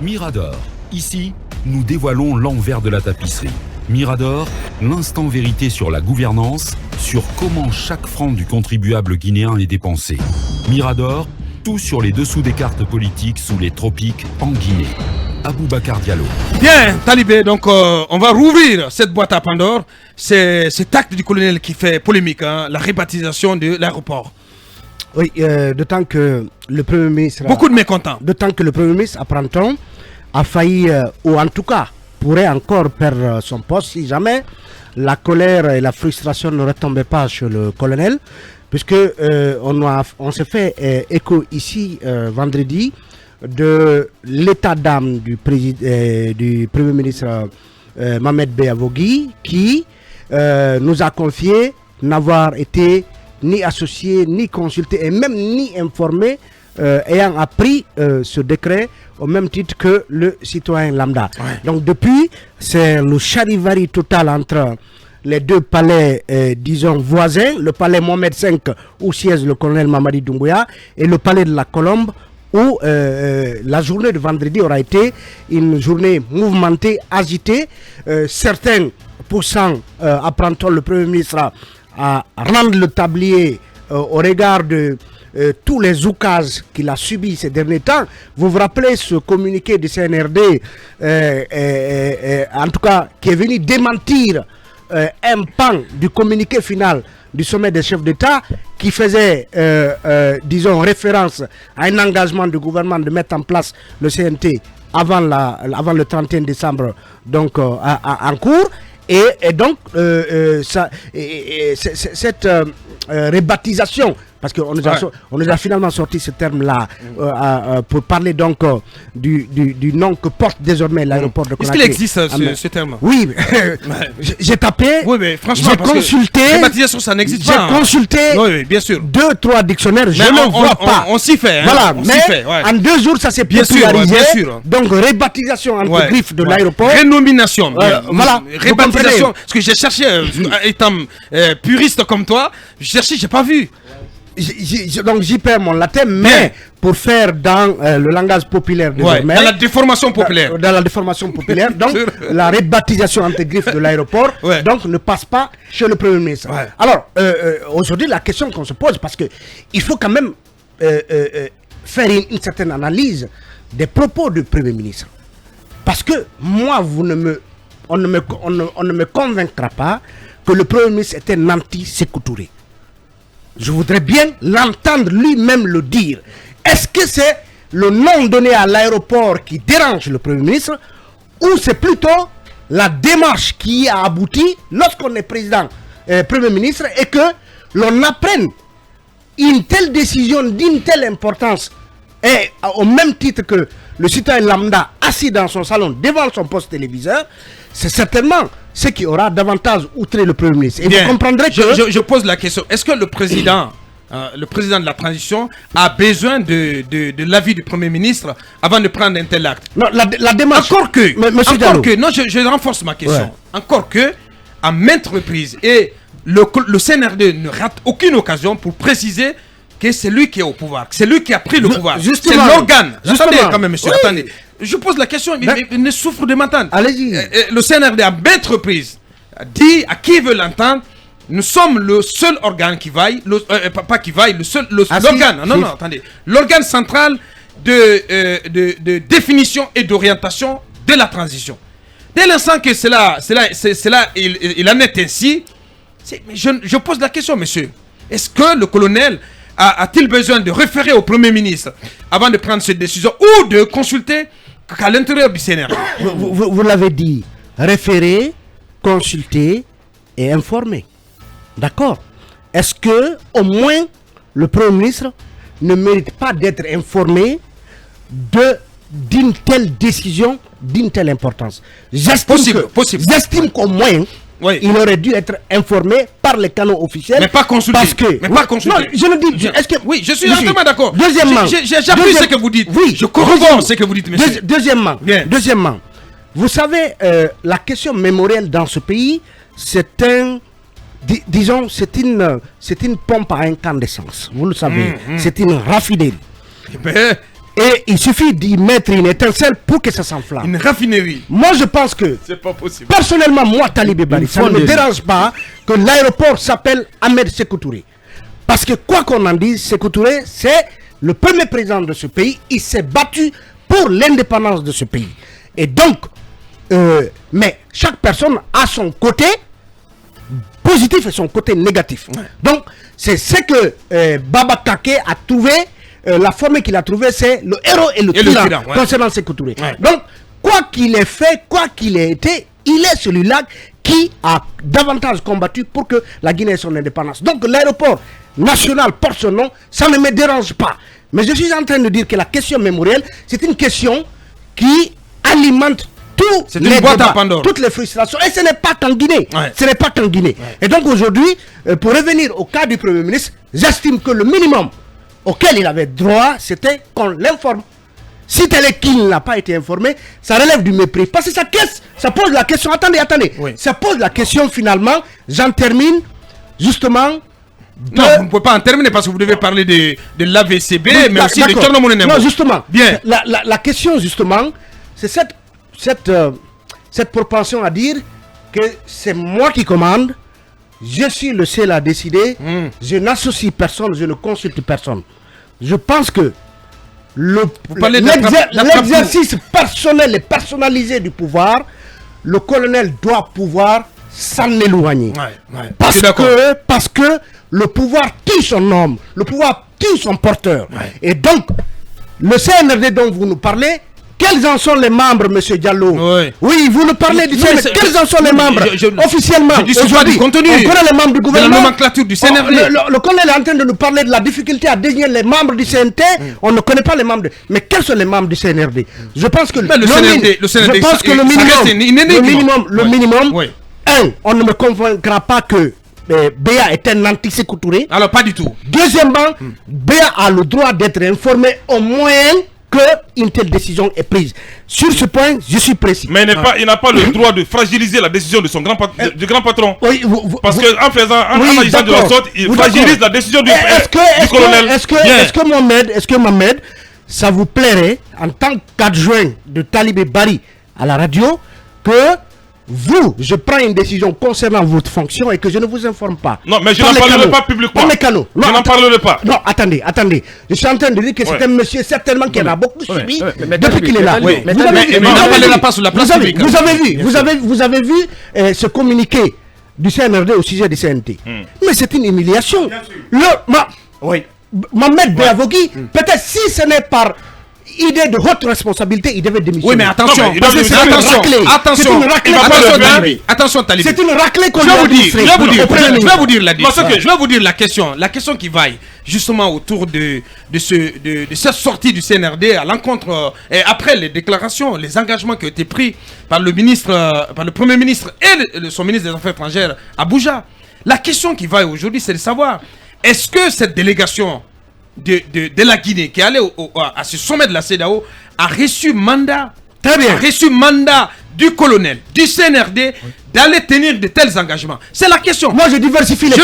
Mirador. Ici, nous dévoilons l'envers de la tapisserie. Mirador, l'instant vérité sur la gouvernance, sur comment chaque franc du contribuable guinéen est dépensé. Mirador, tout sur les dessous des cartes politiques sous les tropiques en Guinée. Aboubacar Diallo. Bien, Talibé, donc on va rouvrir cette boîte à Pandore. C'est cet acte du colonel qui fait polémique, hein, la rebaptisation de l'aéroport. Oui, d'autant que le Premier ministre... Beaucoup de mécontents. D'autant que le Premier ministre, à Printemps, a failli, ou en tout cas, pourrait encore perdre son poste si jamais la colère et la frustration ne retombaient pas sur le colonel, puisque on s'est fait écho ici vendredi de l'état d'âme du Premier ministre Mohamed Beavogui qui nous a confié n'avoir été ni associé, ni consulté et même ni informé ayant appris ce décret au même titre que le citoyen lambda. Ouais. Donc depuis, c'est le charivari total entre les deux palais, disons, voisins, le palais Mohamed V où siège le colonel Mamadi Doumbouya et le palais de la Colombe où la journée de vendredi aura été une journée mouvementée, agitée. Certains poussant, apprend-on, le Premier ministre à rendre le tablier au regard de tous les oukases qu'il a subis ces derniers temps. Vous vous rappelez ce communiqué du CNRD, en tout cas, qui est venu démentir un pan du communiqué final du sommet des chefs d'État qui faisait, disons, référence à un engagement du gouvernement de mettre en place le CNT avant le 31 décembre, donc en cours. Et donc, cette rebaptisation, parce qu'on nous a finalement sorti ce terme-là pour parler donc du nom que porte désormais l'aéroport de Conakry. Est-ce qu'il existe ce terme? Oui, j'ai tapé, oui, mais franchement, j'ai consulté, rebaptisation, ça n'existe pas. J'ai consulté oui, bien sûr. 2-3 dictionnaires, je ne vois pas. On s'y fait. Hein, voilà, mais en 2 jours, ça s'est popularisé. Bien sûr. Donc, rebaptisation entre griffes de l'aéroport. Rénomination. Voilà, rebaptisation. Parce que j'ai cherché, étant puriste comme toi, j'ai pas vu. Donc j'y perds mon latin, mais pour faire dans le langage populaire désormais, dans la déformation populaire. Dans la déformation populaire, donc la rebaptisation entre griffes de l'aéroport donc ne passe pas chez le Premier ministre. Ouais. Alors aujourd'hui la question qu'on se pose, parce que il faut quand même faire une certaine analyse des propos du Premier ministre, parce que moi on ne me convaincra pas que le Premier ministre est un anti-Sékou Touré. Je voudrais bien l'entendre lui-même le dire. Est-ce que c'est le nom donné à l'aéroport qui dérange le Premier ministre, ou c'est plutôt la démarche qui a abouti lorsqu'on est Premier ministre et que l'on apprenne une telle décision d'une telle importance, et au même titre que le citoyen lambda assis dans son salon devant son poste téléviseur, c'est certainement ce qui aura davantage outré le Premier ministre. Et bien, vous comprendrez que... Je pose la question. Est-ce que le président de la transition a besoin de l'avis du Premier ministre avant de prendre un tel acte? Non, la démarche... Encore que, non, je renforce ma question. Ouais. Encore que, à maintes reprises, et le CNRD ne rate aucune occasion pour préciser que c'est lui qui est au pouvoir, c'est lui qui a pris le pouvoir. C'est l'organe. Attendez quand même, monsieur, attendez. Je pose la question, mais ne souffre de m'entendre. Allez-y. Le CNRD à maintes reprises dit à qui veut l'entendre, nous sommes le seul organe qui vaille, pas qui vaille, l'organe. Non, attendez. L'organe central de définition et d'orientation de la transition. Dès l'instant que il en est ainsi, je pose la question, monsieur. Est-ce que le colonel a-t-il besoin de référer au Premier ministre avant de prendre cette décision, ou de consulter qu'à l'intérieur du CNRD? Vous l'avez dit, référer, consulter et informer. D'accord. Est-ce que au moins le Premier ministre ne mérite pas d'être informé d'une telle décision, d'une telle importance? J'estime qu'au moins il aurait dû être informé par les canaux officiels. Mais pas consulté. Parce que, pas consulté. Non, je le dis. Est-ce que, oui, je suis entièrement d'accord. Deuxièmement, j'appuie ce que vous dites. Oui, je corrobore ce que vous dites, monsieur. Deuxièmement, vous savez, la question mémorielle dans ce pays, c'est disons, c'est une pompe à incandescence. Vous le savez, c'est une raffinerie. Et il suffit d'y mettre une étincelle pour que ça s'enflamme. Une raffinerie. Moi, je pense que, C'est pas possible. personnellement, moi, Talibé Bari, ça ne me dérange pas que l'aéroport s'appelle Ahmed Sékou Touré. Parce que quoi qu'on en dise, Sékou Touré, c'est le premier président de ce pays. Il s'est battu pour l'indépendance de ce pays. Et donc, mais chaque personne a son côté positif et son côté négatif. Donc, c'est ce que Baba Kake a trouvé. La formule qu'il a trouvée, c'est le héros et le tyran concernant Sékou Touré. Donc, quoi qu'il ait fait, quoi qu'il ait été, il est celui-là qui a davantage combattu pour que la Guinée ait son indépendance. Donc, l'aéroport national porte son nom, ça ne me dérange pas. Mais je suis en train de dire que la question mémorielle, c'est une question qui alimente tous les débats, toutes les frustrations. Et ce n'est pas qu'en Guinée. Ce n'est pas qu'en Guinée. Et donc, aujourd'hui, pour revenir au cas du Premier ministre, j'estime que le minimum auquel il avait droit, c'était qu'on l'informe. Si tel est qu'il n'a pas été informé, ça relève du mépris. Parce que ça pose la question, attendez, ça pose la question finalement, j'en termine, justement... Non, vous ne pouvez pas en terminer parce que vous devez parler de l'AVCB, mais aussi de Thierno Moulin. Non, justement, bien. La question, justement, c'est cette propension à dire que c'est moi qui commande, je suis le seul à décider, je n'associe personne, je ne consulte personne. Je pense que l'exercice personnel et personnalisé du pouvoir, le colonel doit pouvoir s'en éloigner. Parce que le pouvoir tue son homme, le pouvoir tue son porteur. Et donc, le CNRD dont vous nous parlez, quels en sont les membres, M. Diallo? Oui, vous nous parlez du CNRD. Quels en sont les membres officiellement? Je dis du contenu. On connaît les membres du gouvernement. La nomenclature du CNRD. Le colonel est en train de nous parler de la difficulté à désigner les membres du CNT. On ne connaît pas les membres. Mais quels sont les membres du CNRD? Je pense que le minimum, on ne me convaincra pas que Béa est un anti-Sékou Touré. Alors, pas du tout. Deuxièmement, Béa a le droit d'être informé au moins qu'une telle décision est prise. Sur ce point, je suis précis. Mais il n'a pas le droit de fragiliser la décision de son grand patron. Oui, parce qu'en agissant de la sorte, il fragilise la décision du colonel. Est-ce que Mohamed, ça vous plairait, en tant qu'adjoint de Talibé Bari à la radio, que je prends une décision concernant votre fonction et que je ne vous informe pas? Non, mais je n'en parlerai pas publiquement. Par les canaux. Je n'en parlerai pas. Non, attendez. Je suis en train de dire que c'est un monsieur certainement qui en a beaucoup subi depuis qu'il est là. Mais il n'en parlera pas sur la place publique. Vous avez vu ce communiqué du CNRD au sujet du CNT. Mais c'est une humiliation. Mohamed Beavogui, peut-être si ce n'est par idée de haute responsabilité, il devait démissionner. Oui, mais attention, attention, Talibé. C'est une raclée qu'on doit administrer. Je vais vous dire la question qui vaille justement autour de cette sortie du CNRD à l'encontre et après les déclarations, les engagements qui ont été pris par le Premier ministre et son ministre des Affaires étrangères à Abuja. La question qui vaille aujourd'hui, c'est de savoir est-ce que cette délégation de la Guinée qui est allée à ce sommet de la CEDEAO a reçu mandat du colonel, du CNRD d'aller tenir de tels engagements. C'est la question. Moi je diversifie les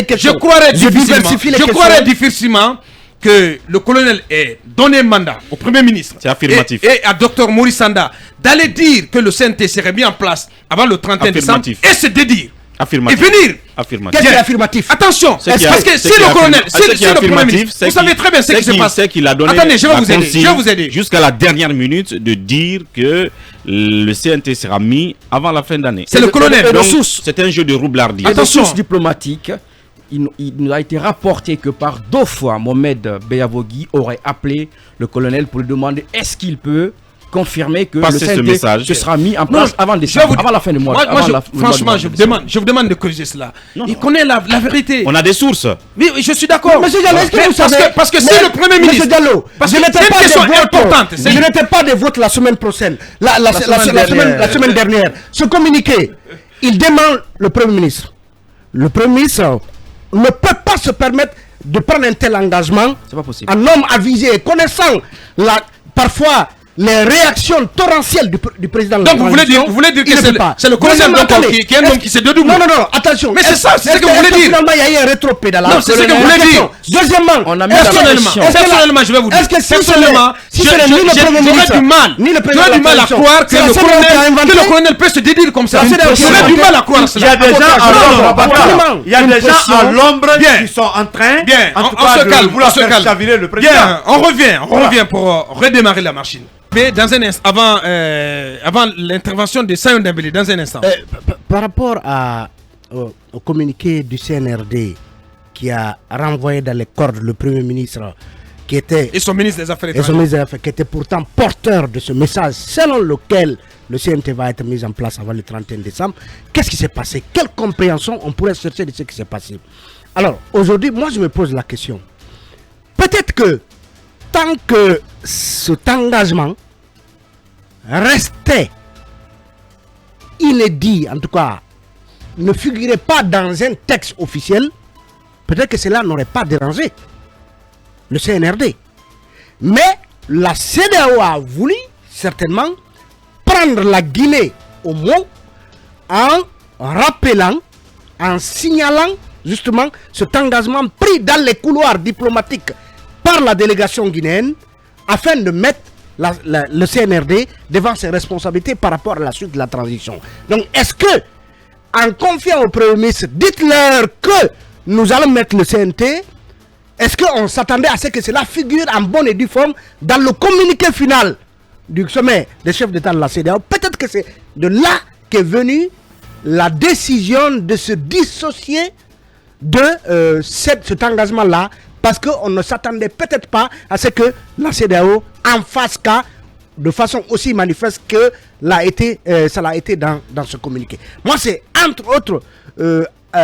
questions. Je croirais difficilement que le colonel ait donné mandat au Premier ministre et à Dr Maurice Sanda d'aller dire que le CNT serait mis en place avant le 31 décembre et se dédire. Affirmatif. Et venir. Qu'est-ce qui est affirmatif? Attention, parce que si le colonel, si le Premier ministre, vous savez très bien ce qui se passe. C'est qu'il a donné. Attendez, je vais vous aider. Jusqu'à la dernière minute de dire que le CNT sera mis avant la fin d'année. C'est le colonel. C'est un jeu de roublardise. Attention. De source diplomatique, il nous a été rapporté que par 2 fois, Mohamed Beavogui aurait appelé le colonel pour lui demander est-ce qu'il peut confirmer que passer le CNT sera mis en place avant la fin du mois. Franchement, je vous demande de corriger cela. Il connaît la vérité. On a des sources. Oui, je suis d'accord. Monsieur Diallo, est-ce que vous savez... Parce que si le Premier ministre... Monsieur Diallo, je n'étais pas des votes la semaine prochaine. La semaine dernière. Ce communiqué, il demande le Premier ministre. Le Premier ministre ne peut pas se permettre de prendre un tel engagement. C'est pas possible. Un homme avisé, connaissant parfois les réactions torrentielles du président de la Donc vous voulez dire que c'est le colonel qui est un homme qui s'est dédoublé. Non, attention. Mais c'est ça, c'est ce que vous voulez dire. Finalement, il y a eu un rétropédalage. Non, c'est ce que vous voulez dire. Deuxièmement, on a mis personnellement, je vais vous dire. Est-ce que personnellement, j'aurais du mal à croire que le colonel peut se dédire comme ça. J'aurais du mal à croire cela. Il y a des gens à l'ombre qui sont en train, en tout cas, de vouloir faire chavirer le président. Bien, on revient pour redémarrer la machine. Mais dans un instant, avant l'intervention de Sayon Dembélé, dans un instant. Par rapport au communiqué du CNRD qui a renvoyé dans les cordes le Premier ministre qui était... Et son ministre des Affaires étrangères. Qui était pourtant porteur de ce message selon lequel le CNT va être mis en place avant le 31 décembre. Qu'est-ce qui s'est passé? Quelle compréhension on pourrait chercher de ce qui s'est passé? Alors, aujourd'hui, moi je me pose la question. Peut-être que tant que cet engagement restait inédit, en tout cas, ne figurait pas dans un texte officiel, peut-être que cela n'aurait pas dérangé le CNRD. Mais la CEDEAO a voulu certainement prendre la Guinée au mot en rappelant, en signalant justement cet engagement pris dans les couloirs diplomatiques par la délégation guinéenne afin de mettre le CNRD devant ses responsabilités par rapport à la suite de la transition. Donc est-ce que, en confiant au Premier ministre, dites-leur que nous allons mettre le CNT, est-ce qu'on s'attendait à ce que cela figure en bonne et due forme dans le communiqué final du sommet des chefs d'État de la CEDEAO? Peut-être que c'est de là qu'est venue la décision de se dissocier de cet engagement-là, parce qu'on ne s'attendait peut-être pas à ce que la CEDEAO en fasse cas de façon aussi manifeste que ça l'a été dans ce communiqué. Moi, c'est entre autres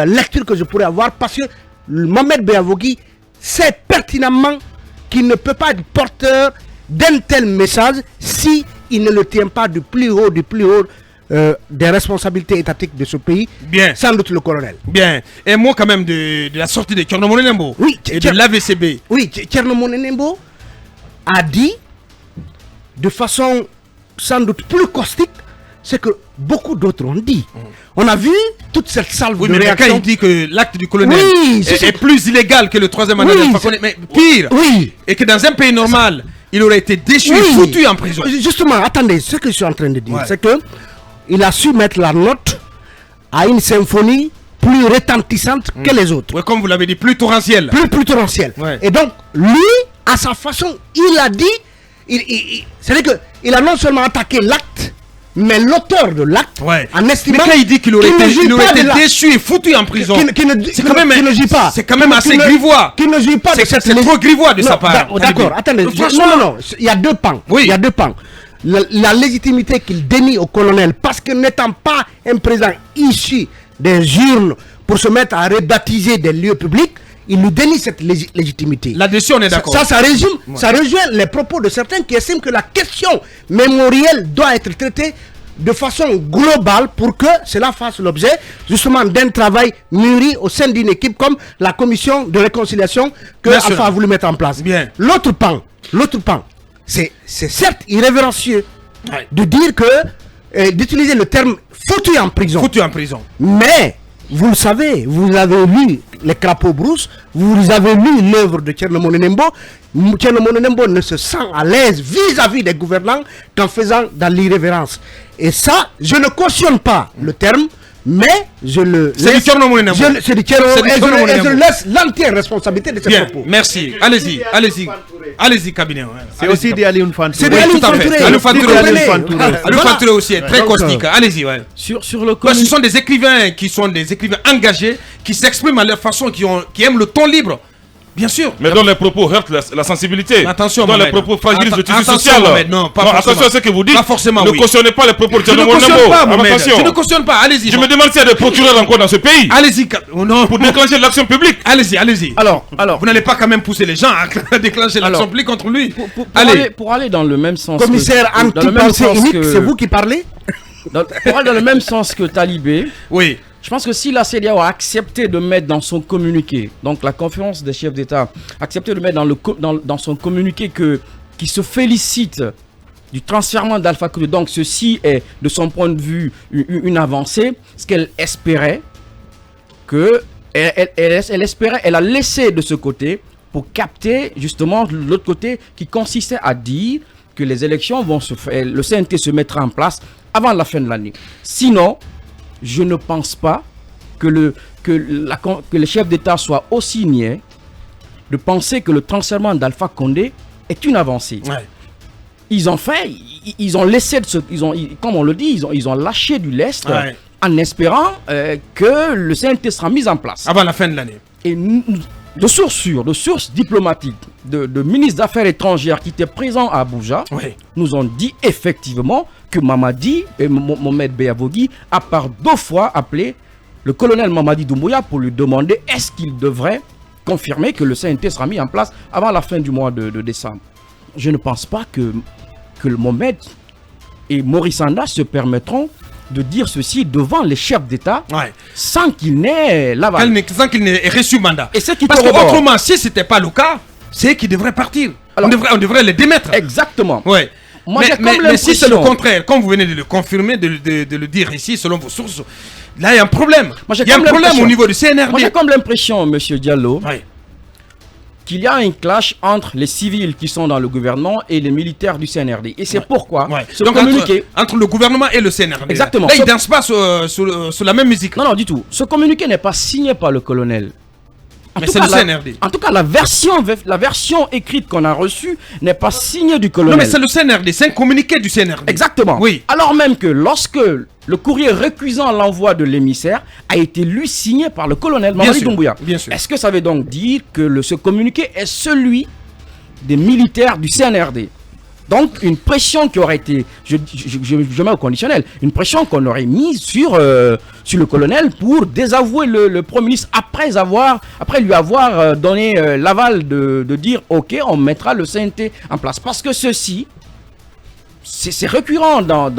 lectures que je pourrais avoir, parce que Mohamed Beavogui sait pertinemment qu'il ne peut pas être porteur d'un tel message si il ne le tient pas du plus haut des responsabilités étatiques de ce pays, bien, sans doute le colonel. Bien. Et moi quand même de la sortie de Thierno Monenembo, oui, et de l'AVCB. Oui, Thierno Monenembo a dit de façon sans doute plus caustique ce que beaucoup d'autres ont dit. On a vu toute cette salve de réaction. Quand il dit que l'acte du colonel est plus illégal que le troisième mandat, mais pire, et que dans un pays normal, il aurait été déchu et foutu en prison. Justement, attendez, ce que je suis en train de dire, c'est que il a su mettre la note à une symphonie plus retentissante que les autres. Ouais, comme vous l'avez dit, plus torrentielle. Plus torrentielle. Ouais. Et donc, lui, à sa façon, il a dit, c'est-à-dire qu'il a non seulement attaqué l'acte, mais l'auteur de l'acte, en estimant... Mais quand il dit qu'il aurait été déchu et foutu en prison, c'est quand même assez grivois. C'est trop grivois de sa part. D'accord, attendez, non, il y a deux pans. Il y a deux pans. La légitimité qu'il dénie au colonel, parce que n'étant pas un président issu des urnes pour se mettre à rebaptiser des lieux publics, il lui dénie cette légitimité. Là-dessus, on est d'accord. Ça rejoint les propos de certains qui estiment que la question mémorielle doit être traitée de façon globale pour que cela fasse l'objet justement d'un travail mûri au sein d'une équipe comme la commission de réconciliation que Alpha a voulu mettre en place. L'autre pan, c'est certes irrévérencieux de dire que d'utiliser le terme foutu en prison. Mais vous le savez, vous avez lu les crapauds brousse, vous avez lu l'œuvre de Thierno Monenembo. Thierno Monenembo ne se sent à l'aise vis-à-vis des gouvernants qu'en faisant dans l'irrévérence. Et ça, je ne cautionne pas le terme, mais je le c'est du Thierno Monenembo. C'est du Thierno Monenembo. Et je laisse l'entière responsabilité de ces propos. Merci. Allez-y, cabinet. C'est aussi des Alioune Fantouré. C'est des Alioune Fantouré. Alioune Fantouré aussi est très caustique. Allez-y, Sur le ce sont des écrivains qui sont des écrivains engagés, qui s'expriment à leur façon, qui aiment le ton libre. Bien sûr. Mais dans les propos heurtent la sensibilité. Attention, dans les propos fragilisent le tissu social. Non, attention à ce que vous dites. Pas forcément. Ne cautionnez pas les propos de Thierno Monenembo. Je ne Monenembo. cautionne pas. Allez-y. Je me demande s'il y a des procureurs encore dans ce pays. Allez-y. Pour déclencher l'action publique. Allez-y. Alors, vous n'allez pas quand même pousser les gens à déclencher l'action publique contre lui. Pour aller dans le même sens. Commissaire anti-pensée unique, c'est vous qui parlez. Pour aller dans le même sens que Talibé. Oui. Je pense que si la CEDEAO a accepté de mettre dans son communiqué, donc la conférence des chefs d'État a accepté de mettre dans son communiqué qui se félicite du transfèrement d'Alpha Condé. Donc ceci est de son point de vue une avancée. Ce qu'elle espérait, elle a laissé de ce côté pour capter justement l'autre côté qui consistait à dire que les élections vont se faire, le CNT se mettra en place avant la fin de l'année. Sinon, je ne pense pas que le chef d'État soit aussi niais de penser que le transfèrement d'Alpha Condé est une avancée. Ouais. Ils ont laissé, comme on le dit, ils ont lâché du lest en espérant que le CNT sera mis en place. Avant la fin de l'année. Et de sources diplomatiques, de ministres des Affaires étrangères qui étaient présents à Abuja, nous ont dit effectivement que Mamadi et Mohamed Beyavogui a par 2 fois appelé le colonel Mamadi Doumbouya pour lui demander est-ce qu'il devrait confirmer que le CNT sera mis en place avant la fin du mois de décembre. Je ne pense pas que le Mohamed et Maurice Anda se permettront de dire ceci devant les chefs d'État sans qu'il n'ait l'aval. Sans qu'il n'ait reçu mandat. Et ce qui Parce qu'autrement, si ce n'était pas le cas, c'est qu'ils devraient partir. Alors, on devrait les démettre. Exactement. Ouais. Moi, mais si c'est le contraire, comme vous venez de le confirmer, de le dire ici, selon vos sources, là, il y a un problème. Il y a un problème au niveau du CNRD. Moi, j'ai comme l'impression, M. Diallo, qu'il y a un clash entre les civils qui sont dans le gouvernement et les militaires du CNRD. Et c'est pourquoi ce communiqué... Entre le gouvernement et le CNRD. Exactement. Là, ils ne dansent pas sur la même musique. Non, du tout. Ce communiqué n'est pas signé par le colonel. Mais c'est le CNRD. En tout cas, la version écrite qu'on a reçue n'est pas signée du colonel. Non, mais c'est le CNRD. C'est un communiqué du CNRD. Exactement. Oui. Alors même que lorsque le courrier récusant l'envoi de l'émissaire a été lui signé par le colonel Mamadi Doumbouya. Est-ce que ça veut donc dire que ce communiqué est celui des militaires du CNRD? Donc une pression qui aurait été, je mets au conditionnel, une pression qu'on aurait mise sur le colonel pour désavouer le Premier ministre après lui avoir donné l'aval de dire ok, on mettra le CNT en place. Parce que ceci, c'est récurrent dans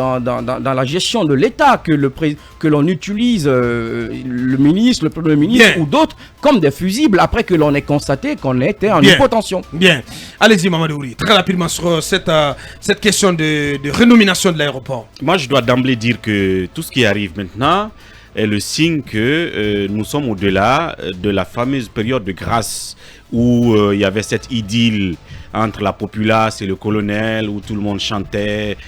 la gestion de l'État que l'on utilise le ministre, le Premier ministre ou d'autres comme des fusibles après que l'on ait constaté qu'on était en hypotension. Bien. Allez-y, Mamadou Ouri, très rapidement sur cette question de renomination de l'aéroport. Moi, je dois d'emblée dire que tout ce qui arrive maintenant est le signe que nous sommes au-delà de la fameuse période de grâce où il y avait cette idylle entre la populace et le colonel, où tout le monde chantait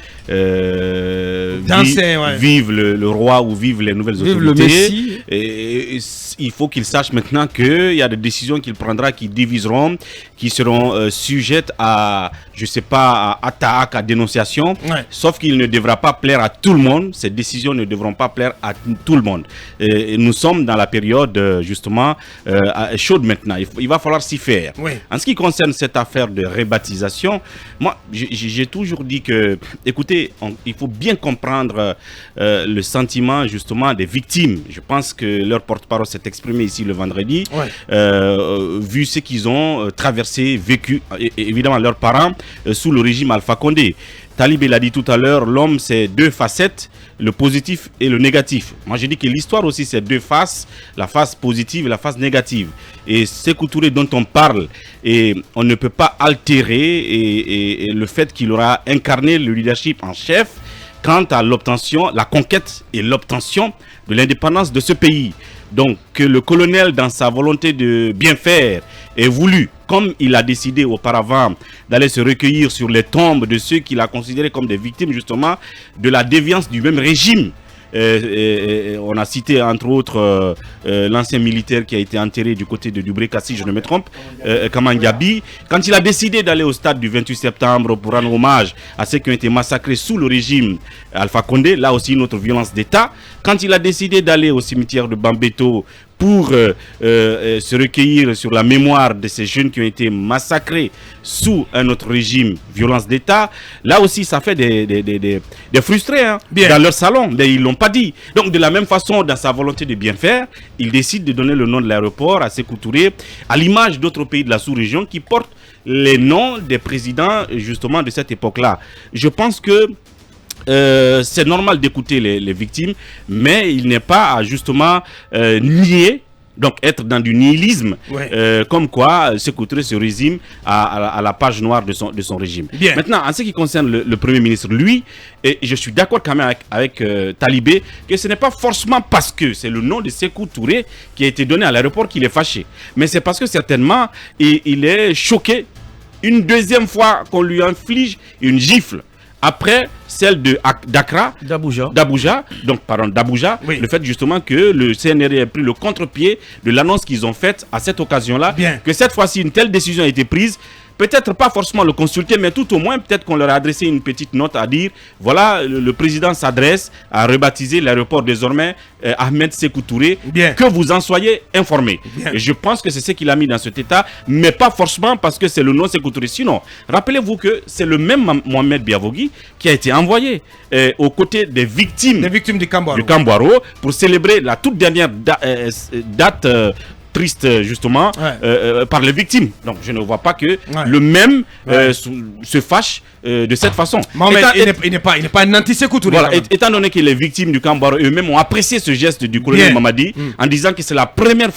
vive le roi ou vive les nouvelles autorités. Le Messie. Et il faut qu'il sache maintenant qu'il y a des décisions qu'il prendra qui diviseront, qui seront sujettes à, je sais pas, à attaque, à dénonciation. Sauf qu'il ne devra pas plaire à tout le monde. Ces décisions ne devront pas plaire à tout le monde. Et nous sommes dans la période justement chaude maintenant. Il va falloir s'y faire. En ce qui concerne cette affaire de rebaptisation, moi j'ai toujours dit que, écoutez, il faut bien comprendre le sentiment justement des victimes. Je pense que leur porte-parole s'est exprimé ici le vendredi, vu ce qu'ils ont traversé, vécu, et évidemment leurs parents sous le régime Alpha Condé. Talib l'a dit tout à l'heure, l'homme c'est 2 facettes, le positif et le négatif. Moi je dis que l'histoire aussi c'est 2 faces, la face positive et la face négative. Et Sékou Touré dont on parle, et on ne peut pas altérer et le fait qu'il aura incarné le leadership en chef quant à l'obtention, la conquête et l'obtention de l'indépendance de ce pays. Donc que le colonel, dans sa volonté de bien faire, ait voulu, comme il a décidé auparavant, d'aller se recueillir sur les tombes de ceux qu'il a considérés comme des victimes justement de la déviance du même régime. On a cité entre autres l'ancien militaire qui a été enterré du côté de Dubreka, si je ne me trompe, Kamangabi. Quand il a décidé d'aller au stade du 28 septembre pour rendre hommage à ceux qui ont été massacrés sous le régime Alpha Condé, là aussi une autre violence d'État. Quand il a décidé d'aller au cimetière de Bambeto pour se recueillir sur la mémoire de ces jeunes qui ont été massacrés sous un autre régime, violence d'État, là aussi ça fait des frustrés dans leur salon, mais ils ne l'ont pas dit. Donc de la même façon, dans sa volonté de bien faire, il décide de donner le nom de l'aéroport à Sékou Touré, à l'image d'autres pays de la sous-région qui portent les noms des présidents justement de cette époque-là. Je pense que c'est normal d'écouter les victimes, mais il n'est pas à justement nier Donc être dans du nihilisme, comme quoi Sékou Touré se résume à la page noire de son régime. Bien. Maintenant, en ce qui concerne le Premier ministre, lui, et je suis d'accord quand même avec Talibé, que ce n'est pas forcément parce que c'est le nom de Sékou Touré qui a été donné à l'aéroport qu'il est fâché. Mais c'est parce que certainement, il est choqué une deuxième fois qu'on lui inflige une gifle. Après celle d'Abuja, le fait justement que le CNRI ait pris le contre-pied de l'annonce qu'ils ont faite à cette occasion-là, que cette fois-ci une telle décision a été prise. Peut-être pas forcément le consulter, mais tout au moins, peut-être qu'on leur a adressé une petite note à dire, voilà, le président s'adresse à rebaptiser l'aéroport désormais Ahmed Sékou Touré, que vous en soyez informés. Et je pense que c'est ce qu'il a mis dans cet état, mais pas forcément parce que c'est le nom Sékou Touré. Sinon, rappelez-vous que c'est le même Mohamed Biavogui qui a été envoyé aux côtés des victimes du Kambouaro pour célébrer la toute dernière date triste justement par les victimes. Donc je ne vois pas que le même se fâche de cette façon. Il n'est pas un anti-Sékou Touré. Voilà, étant donné que les victimes du Kambouaro eux-mêmes ont apprécié ce geste du colonel Mamadi en disant que c'était la première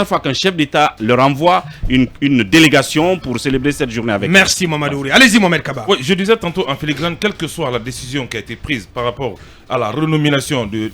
fois qu'un chef d'État leur envoie une délégation pour célébrer cette journée avec. Merci Mamadou Ouri. Allez-y Mohamed Kaba. Oui, je disais tantôt en filigrane, quelle que soit la décision qui a été prise par rapport à la renomination de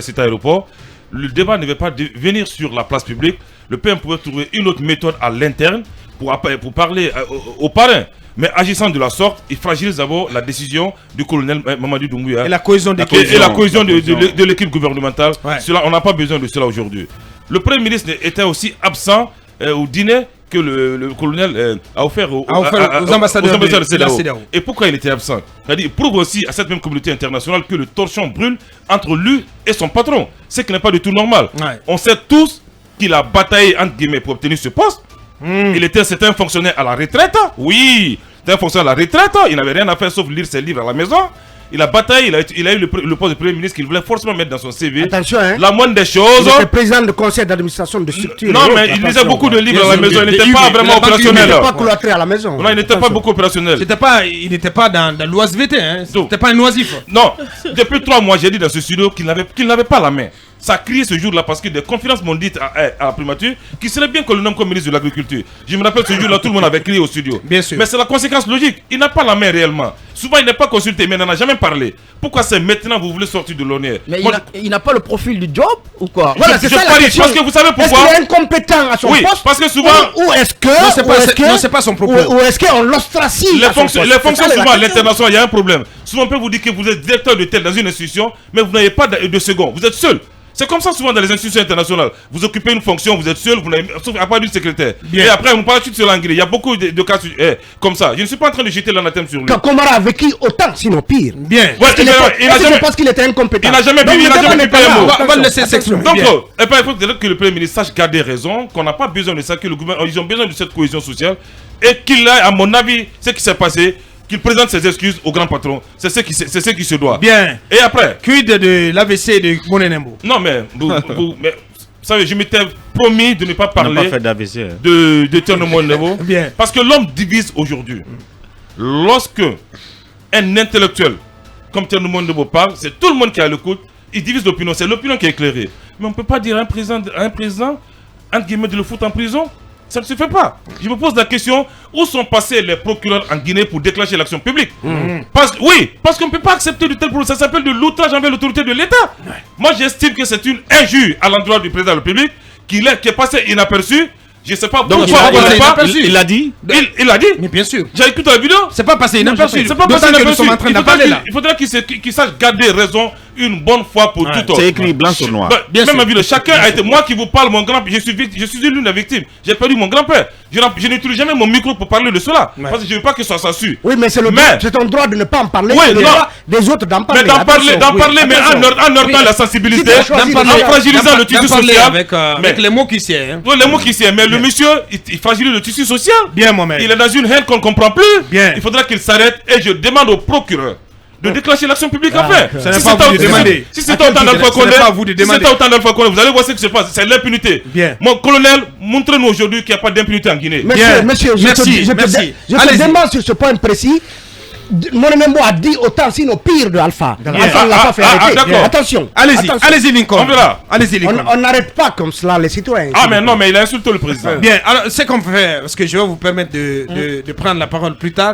cet aéroport, le débat ne va pas venir sur la place publique. Le PM pouvait trouver une autre méthode à l'interne pour parler aux parrains. Mais agissant de la sorte, il fragilise d'abord la décision du colonel Mamadou Doumbouya. Et la cohésion de l'équipe gouvernementale. Cela, on n'a pas besoin de cela aujourd'hui. Le Premier ministre était aussi absent au dîner que le colonel a offert aux ambassadeurs de CEDEAO. Et pourquoi il était absent? Il prouve aussi à cette même communauté internationale que le torchon brûle entre lui et son patron. Ce qui n'est pas du tout normal. On sait tous qu'il a bataillé entre guillemets pour obtenir ce poste. C'était un fonctionnaire à la retraite. Oui, c'était un fonctionnaire à la retraite. Il n'avait rien à faire sauf lire ses livres à la maison. Il a bataillé, il a eu le poste de Premier ministre qu'il voulait forcément mettre dans son CV. Attention, la moindre des choses. Il était président du conseil d'administration de structure. Non, mais il lisait beaucoup de livres à la maison. Il n'était pas vraiment opérationnel. Il n'était pas cloîtré à la maison. Non, il n'était pas beaucoup opérationnel. Il n'était pas dans l'oisiveté. C'était pas un oisif. Non, depuis 3 mois, j'ai dit dans ce studio qu'il n'avait pas la main. Ça a crié ce jour-là parce que des conférences m'ont dit à la primature qu'il serait bien qu'on le nomme comme ministre de l'Agriculture. Je me rappelle ce jour-là, tout le monde avait crié au studio. Bien sûr. Mais c'est la conséquence logique. Il n'a pas la main réellement. Souvent, il n'est pas consulté, mais il n'en a jamais parlé. Pourquoi c'est maintenant que vous voulez sortir de l'honneur? Mais il n'a pas le profil du job ou quoi? Voilà, c'est ça la question. Parce que vous savez pourquoi? Est-ce qu'il est incompétent à son poste? Oui, parce que souvent... Ou est-ce que... Non, c'est pas son propos. Ou est-ce qu'on l'ostracise? Les fonctions souvent à l'international, il y a un problème. Souvent, on peut vous dire que vous êtes directeur de tel dans une institution, mais vous n'avez pas de second. Vous êtes seul. C'est comme ça souvent dans les institutions internationales. Vous occupez une fonction, vous êtes seul, vous n'avez à part d'une secrétaire. Et après, on parle tout sur l'anglais. Il y a beaucoup de cas comme ça. Je ne suis pas en train de jeter l'anathème sur lui. Komara a vécu autant, sinon pire. Bien. Je pense qu'il était incompétent. Il n'a jamais pu PMO. On va le laisser s'exprimer. Donc, il faut que le Premier ministre sache garder raison, qu'on n'a pas besoin de ça, que le gouvernement, ils ont besoin de cette cohésion sociale. Et qu'il a, à mon avis, ce qui s'est passé, qu'il présente ses excuses au grand patron. C'est ce qui se doit. Bien. Et après, quid de l'AVC de Monenembo? Non, mais vous savez, je m'étais promis de ne pas parler de Thierno Monenembo. Bien. Parce que l'homme divise aujourd'hui. Lorsque un intellectuel comme Thierno Monenembo parle, c'est tout le monde qui a l'écoute. Il divise l'opinion. C'est l'opinion qui est éclairée. Mais on ne peut pas dire à un président, entre guillemets, de le foutre en prison. Ça ne se fait pas. Je me pose la question, où sont passés les procureurs en Guinée pour déclencher l'action publique? Parce qu'on ne peut pas accepter de tels problèmes. Ça s'appelle de l'outrage envers l'autorité de l'État. Moi, j'estime que c'est une injure à l'endroit du président de la République qui est passé inaperçu. Je ne sais pas pourquoi il l'a dit. Il l'a dit. Mais bien sûr. J'ai écouté la vidéo. C'est pas passé inaperçu. C'est pas passé inaperçu. Il faudrait qu'il sache garder raison une bonne fois pour toutes. C'est écrit blanc sur noir. Même ma vie, chacun a été. Moi qui vous parle, mon grand-père, je suis l'une des victimes. J'ai perdu mon grand-père. Je n'utilise jamais mon micro pour parler de cela. Parce que je ne veux pas que ça s'assure. Oui, mais c'est ton droit de ne pas en parler. Oui, le droit des autres d'en parler. Mais d'en parler, mais en heurtant la sensibilité, en fragilisant le tissu social. Avec les mots qui sied. Oui, les mots qui sied. Mais le monsieur, il fragilise le tissu social. Bien, Mohamed. Il est dans une haine qu'on ne comprend plus. Bien. Il faudra qu'il s'arrête et je demande au procureur de déclencher l'action publique à faire. Ce n'est pas vous de demander. Si c'est autant d'Alpha Condé, vous allez voir ce qui se passe. C'est l'impunité. Bien. Mon colonel, montrez-nous aujourd'hui qu'il n'y a pas d'impunité en Guinée. Monsieur, je te demande sur ce point précis. Monemembo a dit autant, sinon pire de Alpha. Alpha ne l'a pas fait arrêter. Attention. Allez-y, Lincoln. On verra. Allez-y, Lincoln. On n'arrête pas comme cela les citoyens. Ah, mais non, mais il a insulté le président. Bien, alors, c'est qu'on peut faire, parce que je vais vous permettre de prendre la parole plus tard.